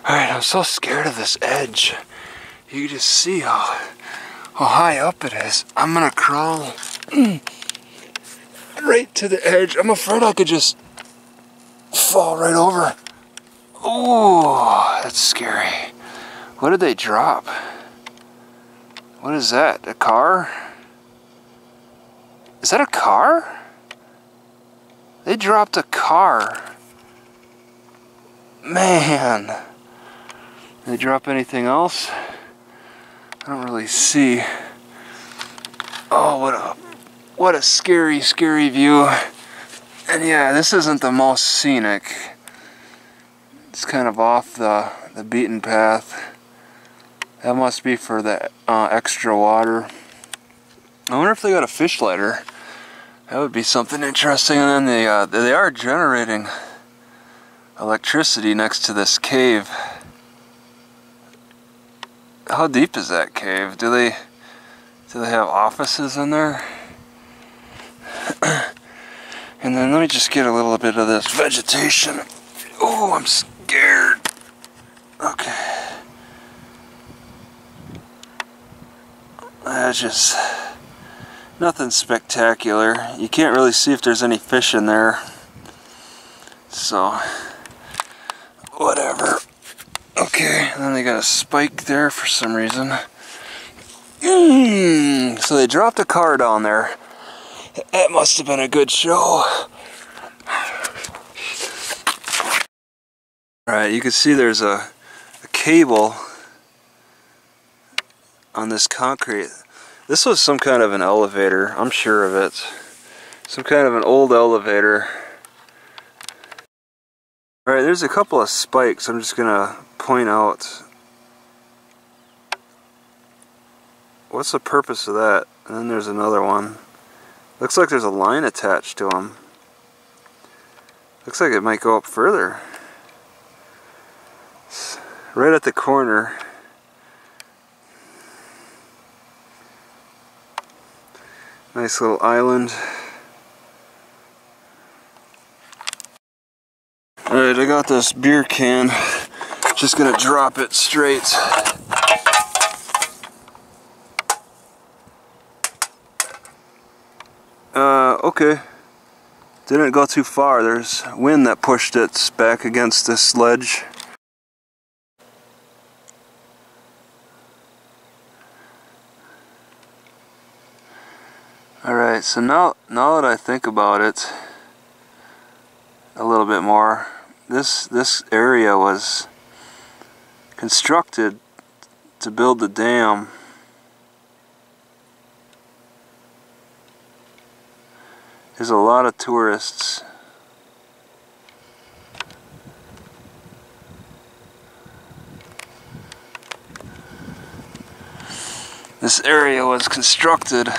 Alright, I'm so scared of this edge. You can just see how high up it is. I'm gonna crawl right to the edge. I'm afraid I could just fall right over. Oh, that's scary. What did they drop? What is that? A car? Is that a car? They dropped a car. Man. Did they drop anything else? I don't really see. Oh, what a scary, scary view. And yeah, this isn't the most scenic. It's kind of off the beaten path. That must be for the extra water. I wonder if they got a fish lighter. That would be something interesting. And then they are generating electricity next to this cave. How deep is that cave? Do they have offices in there? And then let me just get a little bit of this vegetation. Oh, I'm scared. Okay. That's just nothing spectacular. You can't really see if there's any fish in there. So, whatever. Okay, and then they got a spike there for some reason. So they dropped a car down there. That must have been a good show. Alright, you can see there's a cable on this concrete. This was some kind of an elevator, I'm sure of it. Some kind of an old elevator. Alright, there's a couple of spikes I'm just gonna point out. What's the purpose of that? And then there's another one. Looks like there's a line attached to them. Looks like it might go up further. It's right at the corner. Nice little island. Alright, I got this beer can. Just gonna drop it straight. Okay. Didn't go too far. There's wind that pushed it back against this ledge. Alright, so now that I think about it a little bit more, this area was constructed to build the dam. There's a lot of tourists. This area was constructed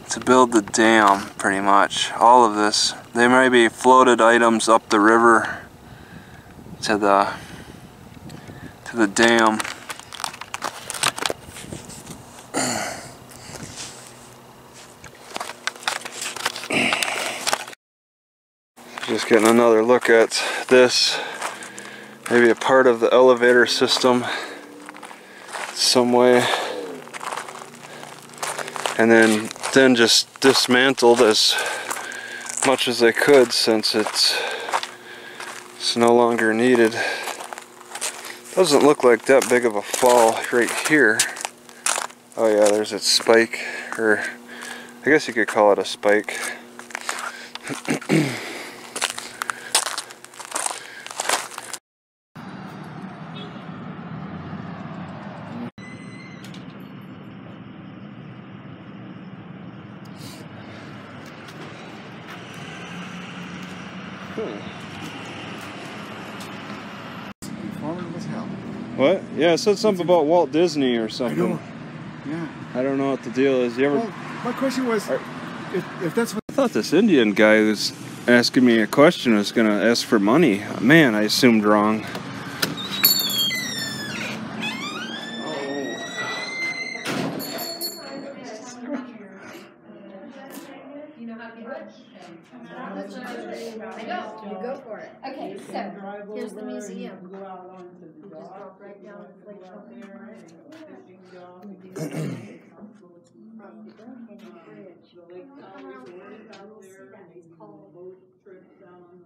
to build the dam, pretty much. All of this. There may be floated items up the river to the dam. Just getting another look at this. Maybe a part of the elevator system some way. And then just dismantled as much as they could, since it's no longer needed. Doesn't look like that big of a fall right here. Oh yeah, there's its spike, or I guess you could call it a spike. What? Yeah, it said something about Walt Disney or something. I know. Yeah. I don't know what the deal is. You ever? Well, my question was, if that's what... I thought this Indian guy who was asking me a question was going to ask for money. Man, I assumed wrong. You go for it. Okay, so here's the museum. We just drop right down the lake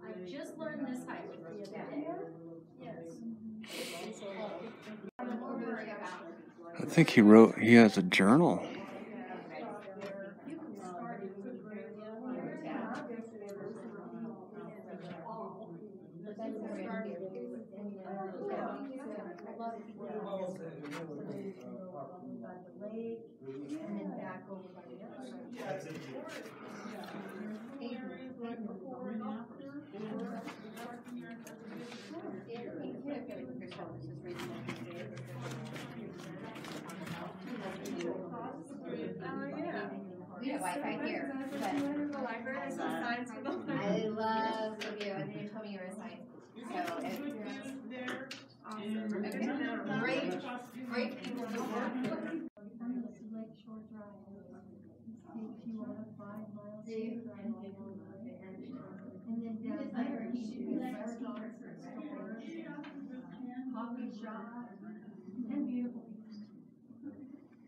I just learned this hike the other day. Yes. I think he has a journal. We have Wi-Fi here, but I love the view, and then you told me you were a science. So it's awesome. Okay. Great people. Lakeshore Drive. Takes you on a 5 mile street drive. And then down there you restaurants, stores, coffee shop, and beautiful people. So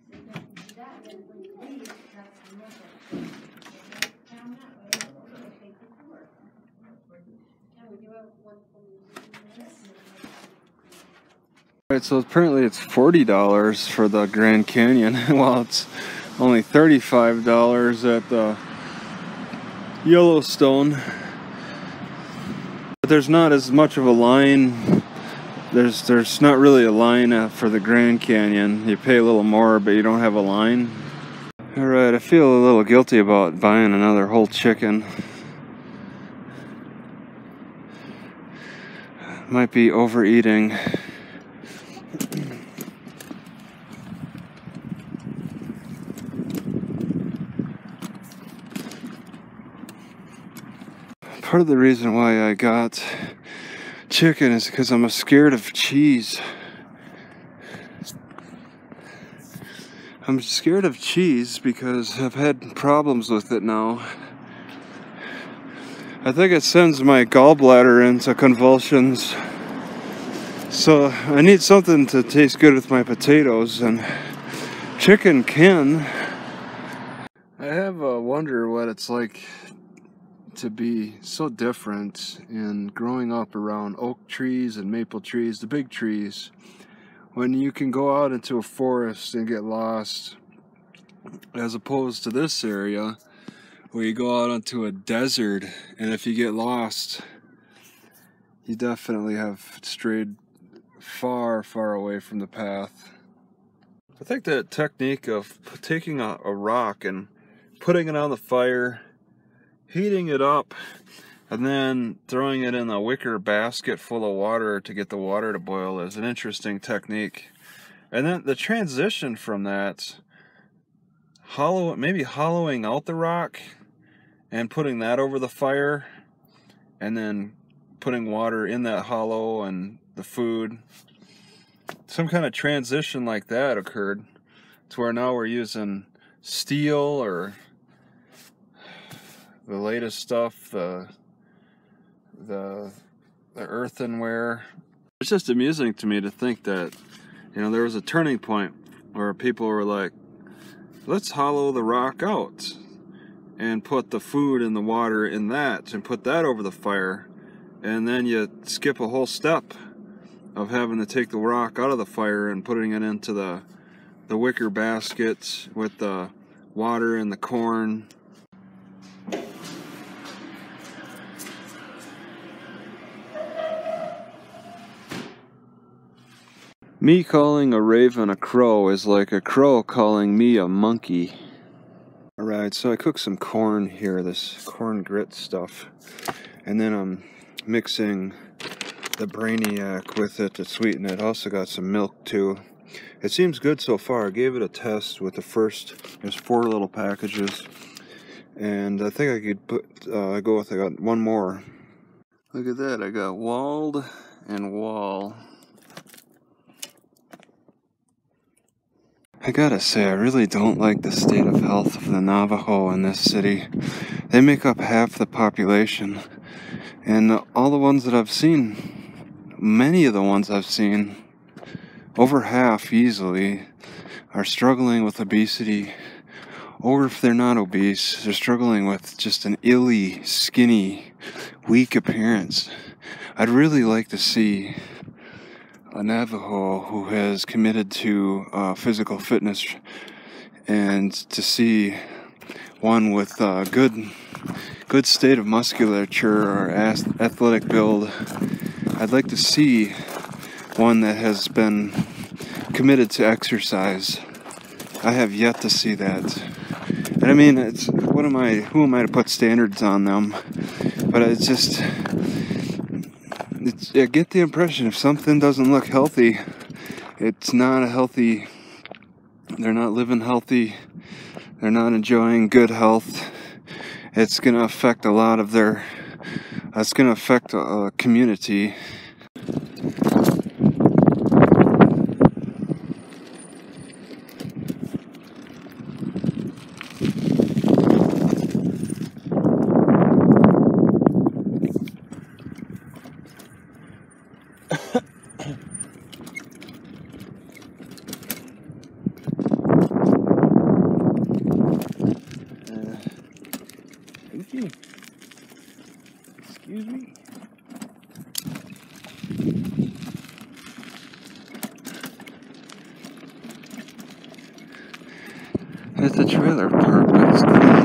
you can do that, and when you leave, that's the method. Down that way, we'll take the tour. Yeah, we do have one Alright, so apparently it's $40 for the Grand Canyon, while it's only $35 at the Yellowstone. But there's not as much of a line. There's not really a line for the Grand Canyon. You pay a little more, but you don't have a line. Alright, I feel a little guilty about buying another whole chicken. Might be overeating. Part of the reason why I got chicken is because I'm scared of cheese. I'm scared of cheese because I've had problems with it now. I think it sends my gallbladder into convulsions. So I need something to taste good with my potatoes, and chicken can. I have a wonder what it's like to be so different in growing up around oak trees and maple trees, the big trees, when you can go out into a forest and get lost, as opposed to this area where you go out onto a desert, and if you get lost, you definitely have strayed far, far away from the path. I think that technique of taking a rock and putting it on the fire, heating it up, and then throwing it in a wicker basket full of water to get the water to boil is an interesting technique. And then the transition from that, maybe hollowing out the rock and putting that over the fire, and then putting water in that hollow and the food. Some kind of transition like that occurred to where now we're using steel or the latest stuff, the earthenware. It's just amusing to me to think that, you know, there was a turning point where people were like, let's hollow the rock out and put the food and the water in that and put that over the fire, and then you skip a whole step of having to take the rock out of the fire and putting it into the wicker basket with the water and the corn. Me calling a raven a crow is like a crow calling me a monkey. Alright, so I cooked some corn here, this corn grit stuff, and then I'm mixing the Brainiac with it to sweeten it. Also got some milk too. It seems good so far. I gave it a test with the first, there's 4 little packages, and I think I could I got one more. Look at that, I got Walled and Wall. I gotta say, I really don't like the state of health of the Navajo in this city. They make up half the population, and all the ones that I've seen many of the ones I've seen, over half easily, are struggling with obesity, or if they're not obese, they're struggling with just an illy, skinny, weak appearance. I'd really like to see a Navajo who has committed to physical fitness, and to see one with a good state of musculature or athletic build. I'd like to see one that has been committed to exercise. I have yet to see that. And I mean, who am I to put standards on them? But I get the impression if something doesn't look healthy, it's not a healthy, they're not living healthy, they're not enjoying good health. It's going to affect a lot of it's going to affect a community. Excuse me. It's a trailer park, but it's clean.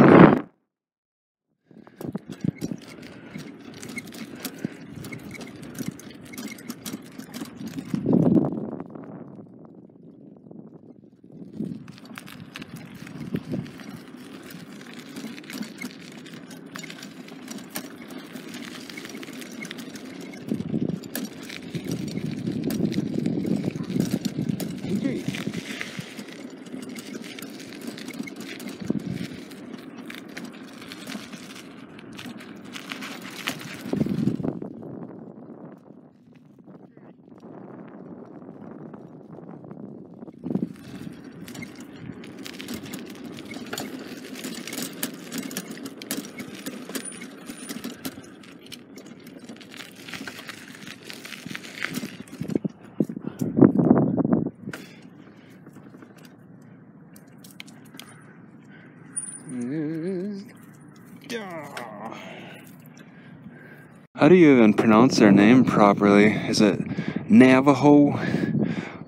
How do you even pronounce their name properly? Is it Navajo?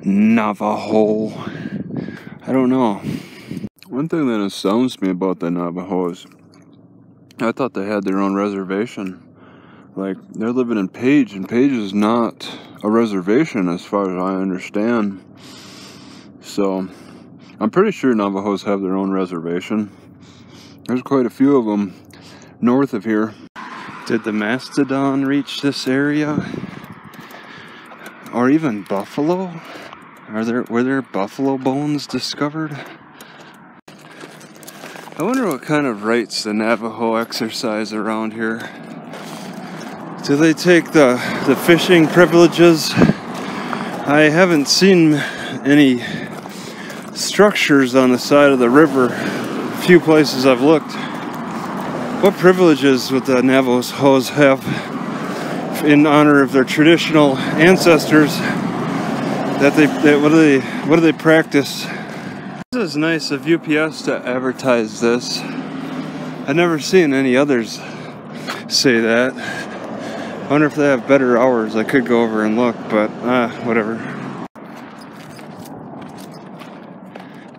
Navajo? I don't know. One thing that astounds me about the Navajos, I thought they had their own reservation. Like, they're living in Page, and Page is not a reservation as far as I understand. So, I'm pretty sure Navajos have their own reservation. There's quite a few of them north of here. Did the mastodon reach this area? Or even buffalo? Were there buffalo bones discovered? I wonder what kind of rites the Navajo exercise around here. Do they take the fishing privileges? I haven't seen any structures on the side of the river. A few places I've looked. What privileges would the Navajos have in honor of their traditional ancestors? What do they practice? This is nice of UPS to advertise this. I've never seen any others say that. I wonder if they have better hours. I could go over and look, but whatever.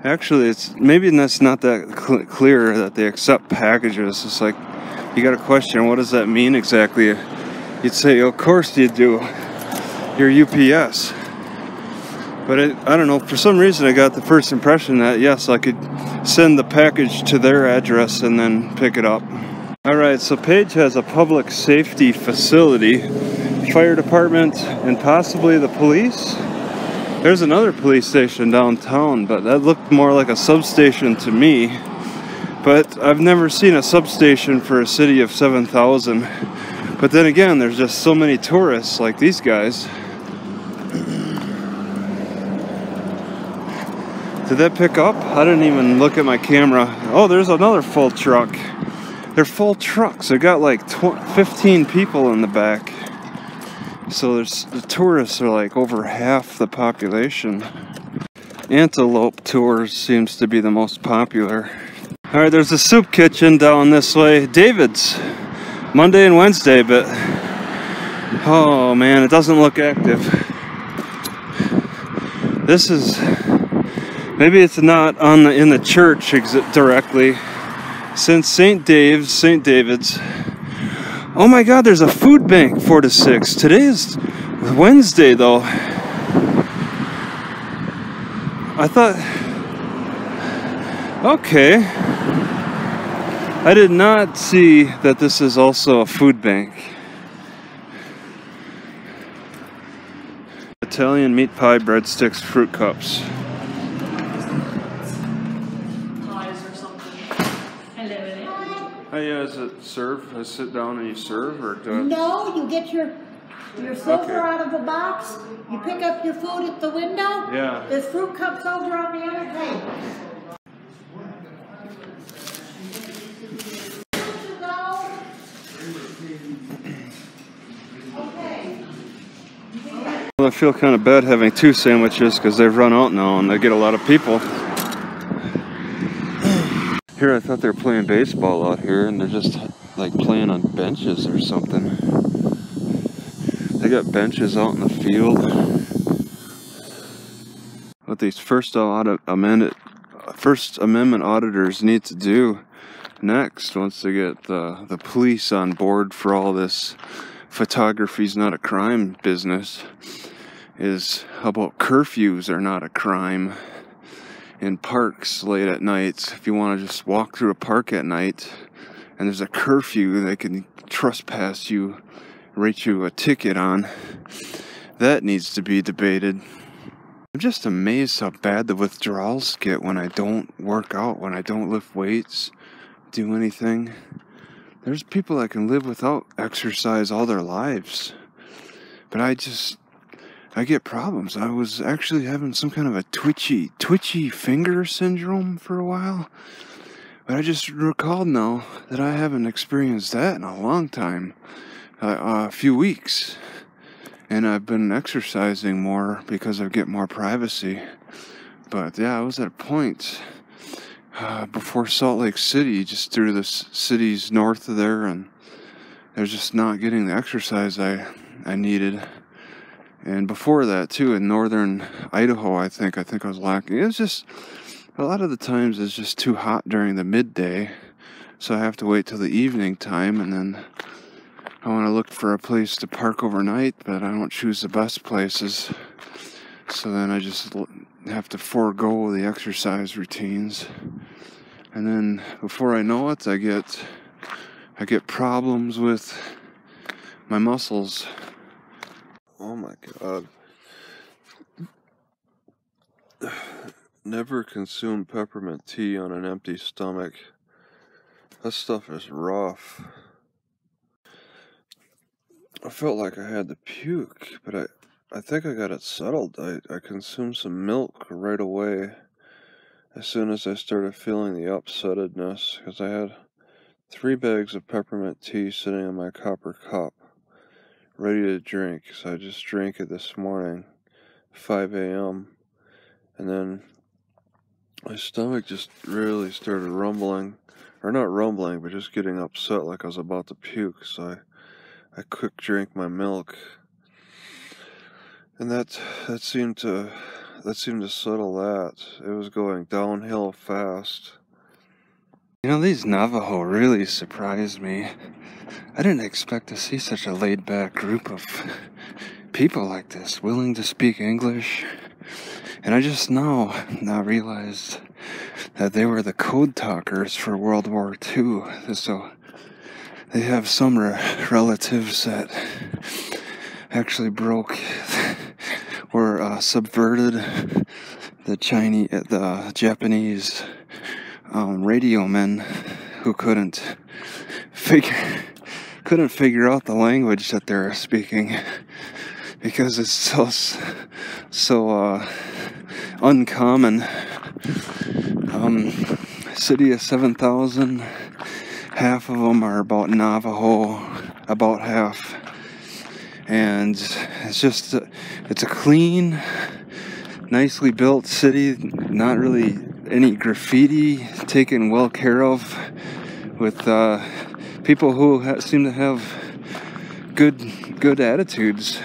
Actually, maybe that's not that clear that they accept packages. It's like, you got a question, what does that mean exactly? You'd say, of course you do. You're UPS. But I don't know, for some reason I got the first impression that, yes, I could send the package to their address and then pick it up. Alright, so Page has a public safety facility, fire department, and possibly the police. There's another police station downtown, but that looked more like a substation to me. But I've never seen a substation for a city of 7,000. But then again, there's just so many tourists like these guys. Did that pick up? I didn't even look at my camera. Oh, there's another full truck. They're full trucks. They got like 15 people in the back. So the tourists are like over half the population. Antelope tours seems to be the most popular. Alright, there's a soup kitchen down this way. David's. Monday and Wednesday, but oh man, it doesn't look active. This is, maybe it's not on in the church directly. Since St. David's. Oh my God, there's a food bank 4 to 6. Today is Wednesday though. I thought, okay. I did not see that this is also a food bank. Italian meat pie, breadsticks, fruit cups. Pies or something. How does it serve? I sit down and you serve, or do I... No, you get your silver out of a box. You pick up your food at the window. Yeah. There's fruit cups over on the other table. Well, I feel kind of bad having 2 sandwiches because they've run out now and they get a lot of people. Here, I thought they were playing baseball out here, and they're just like playing on benches or something. They got benches out in the field. What these First Amendment auditors need to do next, once they get the police on board for all this photography's not a crime business, is how about curfews are not a crime in parks late at night. If you want to just walk through a park at night and there's a curfew, they can trespass you, write you a ticket on. That needs to be debated. I'm just amazed how bad the withdrawals get when I don't work out, when I don't lift weights, do anything. There's people that can live without exercise all their lives. But I get problems. I was actually having some kind of a twitchy finger syndrome for a while. But I just recalled now that I haven't experienced that in a long time. A few weeks. And I've been exercising more because I get more privacy. But yeah, I was at a point before Salt Lake City, just through the cities north of there, and I was just not getting the exercise I needed. And before that too, in northern Idaho, I think I was lacking. It's just, a lot of the times it's just too hot during the midday, so I have to wait till the evening time, and then I want to look for a place to park overnight, but I don't choose the best places. So then I just have to forego the exercise routines. And then before I know it, I get problems with my muscles. Oh my God. Never consume peppermint tea on an empty stomach. That stuff is rough. I felt like I had to puke, but I think I got it settled. I consumed some milk right away as soon as I started feeling the upsettedness, because I had 3 bags of peppermint tea sitting in my copper cup, ready to drink. So I just drank it this morning, 5 a.m., and then my stomach just really started rumbling, or not rumbling, but just getting upset like I was about to puke, so I quick drank my milk, and that seemed to settle that. It was going downhill fast. You know, these Navajo really surprised me. I didn't expect to see such a laid-back group of people like this, willing to speak English. And I just now realized that they were the code talkers for World War II. So they have some relatives that actually subverted the Japanese radio men who couldn't figure out the language that they're speaking, because it's so uncommon. City of 7,000. Half of them are about Navajo, about half and it's just it's a clean, nicely built city, not really any graffiti, taken well care of, with people who seem to have good attitudes.